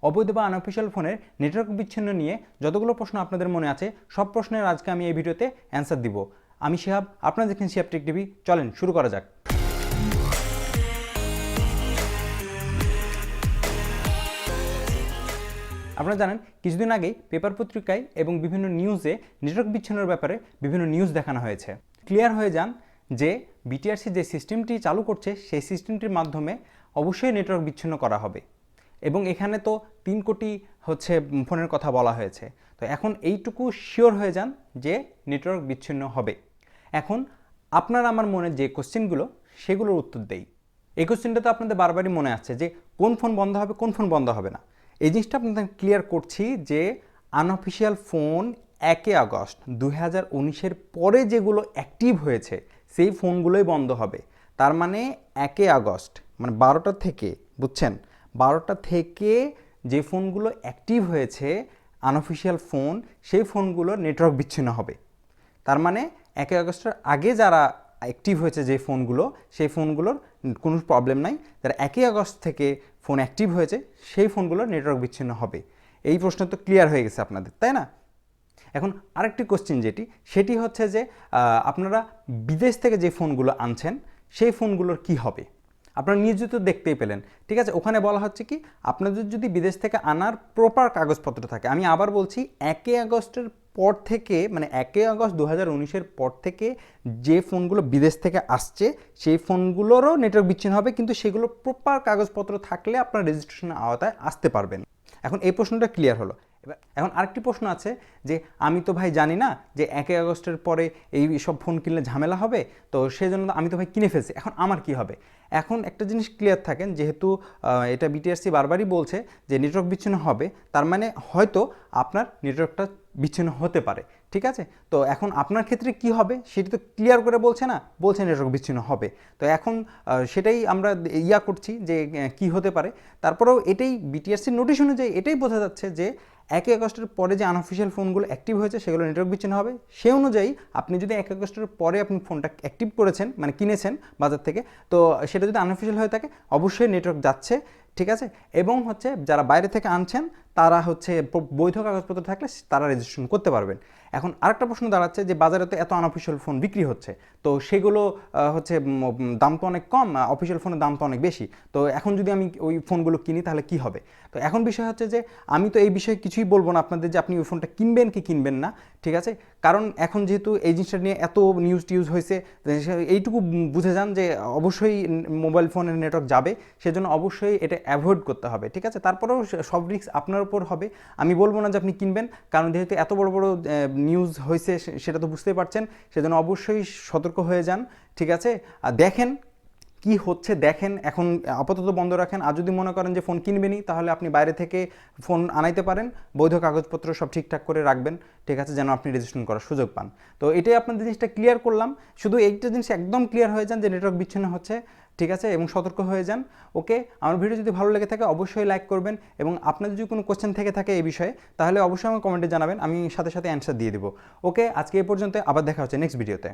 অবৈধ বা আনঅফিসিয়াল ফোনের নেটওয়ার্ক বিচ্ছিন্ন নিয়ে যতগুলো প্রশ্ন আপনাদের মনে আছে সব প্রশ্নের আজকে আমি এই ভিডিওতে অ্যান্সার দিব। আমি শিহাব, আপনারা দেখেন শিহাব টেক টিভি। চলেন শুরু করা যাক। আপনারা জানেন কিছুদিন আগেই পেপার পত্রিকায় এবং বিভিন্ন নিউজে নেটওয়ার্ক বিচ্ছিন্নের ব্যাপারে বিভিন্ন নিউজ দেখানো হয়েছে। ক্লিয়ার হয়ে যান যে বিটিআরসি যে সিস্টেমটি চালু করছে সেই সিস্টেমটির মাধ্যমে অবশ্যই নেটওয়ার্ক বিচ্ছিন্ন করা হবে এবং এখানে তো 3 কোটি ফোনের কথা বলা হয়েছে। তো এখন এইটুকু শিওর হয়ে যান যে নেটওয়ার্ক বিচ্ছিন্ন হবে। এখন আপনার আমার মনে যে কোশ্চেনগুলো সেগুলোর উত্তর দেই। এই কোশ্চেনটা তো আপনাদের বারবারই মনে আসছে যে কোন ফোন বন্ধ হবে, কোন ফোন বন্ধ হবে না। এই জিনিসটা আপনাদের ক্লিয়ার করছি যে আনঅফিসিয়াল ফোন 1 আগস্ট 2019-এর পরে যেগুলো অ্যাক্টিভ হয়েছে সেই ফোনগুলোই বন্ধ হবে। তার মানে 1 আগস্ট মানে 12টা থেকে, বুঝছেন, 12টা থেকে যে ফোনগুলো অ্যাক্টিভ হয়েছে আনঅফিসিয়াল ফোন, সেই ফোনগুলোর নেটওয়ার্ক বিচ্ছিন্ন হবে। তার মানে 1 আগস্টের আগে যারা অ্যাক্টিভ হয়েছে যে ফোনগুলো, সেই ফোনগুলোর কোনো প্রবলেম নাই। যারা 1 আগস্ট থেকে ফোন অ্যাক্টিভ হয়েছে সেই ফোনগুলোর নেটওয়ার্ক বিচ্ছিন্ন হবে। এই প্রশ্ন তো ক্লিয়ার হয়ে গেছে আপনাদের, তাই না? এখন আরেকটি কোশ্চেন সেটি হচ্ছে যে আপনারা বিদেশ থেকে যে ফোনগুলো আনছেন সেই ফোনগুলোর কি হবে। আপনারা নিজে তো দেখতেই পেলেন, ঠিক আছে? ওখানে বলা হচ্ছে কি, আপনাদের যদি বিদেশ থেকে আনার প্রপার কাগজপত্র থাকে, আমি আবার বলছি 1 আগস্টের পর থেকে, মানে 1 আগস্ট 2019-এর পর থেকে যে ফোনগুলো বিদেশ থেকে আসছে সেই ফোনগুলোরও নেটওয়ার্ক বিচ্ছিন্ন হবে, কিন্তু সেগুলো প্রপার কাগজপত্র থাকলে আপনার রেজিস্ট্রেশনের আওতায় আসতে পারবেন। এখন এই প্রশ্নটা ক্লিয়ার হলো। এখন আরেকটি প্রশ্ন আছে যে আমি তো ভাই জানি না যে 1 আগস্টের পরে এই সব ফোন কিনলে ঝামেলা হবে, তো সেজন্য আমি তো ভাই কিনে ফেলছি, এখন আমার কি হবে? এখন একটা জিনিস ক্লিয়ার থাকেন, যেহেতু এটা বিটিআরসি বারবারই বলছে যে নেটওয়ার্ক বিচ্ছিন্ন হবে, তার মানে হয়তো আপনার নেটওয়ার্কটা বিচ্ছিন্ন হতে পারে, ঠিক আছে? তো এখন আপনার ক্ষেত্রে কি হবে সেটি তো ক্লিয়ার করে বলছে না, বলছে নেটওয়ার্ক বিচ্ছিন্ন হবে। তো এখন সেটাই আমরা করছি যে কি হতে পারে। তারপরেও এটাই বিটিআরসির নোটিশ অনুযায়ী এটাই বোঝা যাচ্ছে যে 1 আগস্টের পরে যে আনঅফিসিয়াল ফোনগুলো অ্যাক্টিভ হয়েছে সেগুলো নেটওয়ার্ক বিচ্ছিন্ন হবে। সেই অনুযায়ী আপনি যদি 1 আগস্টের পরে আপনি ফোনটা অ্যাক্টিভ করেছেন, মানে কিনেছেন বাজার থেকে, তো সেটা যদি আনঅফিসিয়াল হয়ে থাকে অবশ্যই নেটওয়ার্ক যাচ্ছে, ঠিক আছে? এবং যারা বাইরে থেকে আনছেন তারা বৈধ কাগজপত্র থাকলে তারা রেজিস্ট্রেশন করতে পারবেন। এখন আরেকটা প্রশ্ন দাঁড়াচ্ছে যে বাজারে তো এত আনঅফিসিয়াল ফোন বিক্রি হচ্ছে, তো সেগুলো দাম তো অনেক কম, অফিসিয়াল ফোনের দাম তো অনেক বেশি। তো এখন যদি আমি ওই ফোনগুলো কিনি তাহলে কি হবে? তো এখন বিষয় হচ্ছে যে আমি তো এই বিষয়ে কিছুই বলবো না আপনাদের যে আপনি ওই ফোনটা কিনবেন কি কিনবেন না, ঠিক আছে? কারণ এখন যেহেতু এই জিনিসটা নিয়ে এত নিউজ টিউজ হয়েছে, এইটুকু বুঝে যান যে অবশ্যই মোবাইল ফোনের নেটওয়ার্ক যাবে, সেজন্য অবশ্যই এটা অ্যাভয়েড করতে হবে, ঠিক আছে? তারপরেও সব রিস্ক আপনার উপর হবে। আমি বলবো না যে আপনি কিনবেন, কারণ যেহেতু এত বড় বড় নিউজ হয়েছে সেটা তো বুঝতেই পারছেন, সেজন্য অবশ্যই সতর্ক হয়ে যান, ঠিক আছে? আর দেখেন কি হচ্ছে, দেখেন। এখন আপাতত বন্ধ রাখেন, আর যদি মনে করেন যে ফোন কিনবেনই তাহলে আপনি বাইরে থেকে ফোন আনাইতে পারেন, বৈধ কাগজপত্র সব ঠিকঠাক করে রাখবেন, ঠিক আছে, যেন আপনি রেজিস্ট্রেশন করার সুযোগ পান। তো এটাই আপনাদের জিনিসটা ক্লিয়ার করলাম। শুধু এইটা জিনিস একদম ক্লিয়ার হয়ে যান যে নেটওয়ার্ক বিচ্ছিন্ন হচ্ছে, ঠিক আছে, এবং সতর্ক হয়ে যান। ওকে, আমার ভিডিও যদি ভালো লেগে থাকে অবশ্যই লাইক করবেন, এবং আপনাদের যদি কোনো কোশ্চেন থেকে থাকে এই বিষয়ে তাহলে অবশ্যই আমার কমেন্টে জানাবেন, আমি সাথে সাথে অ্যান্সার দিয়ে দেবো। ওকে, আজকে এই পর্যন্ত, আবার দেখা হচ্ছে নেক্সট ভিডিওতে।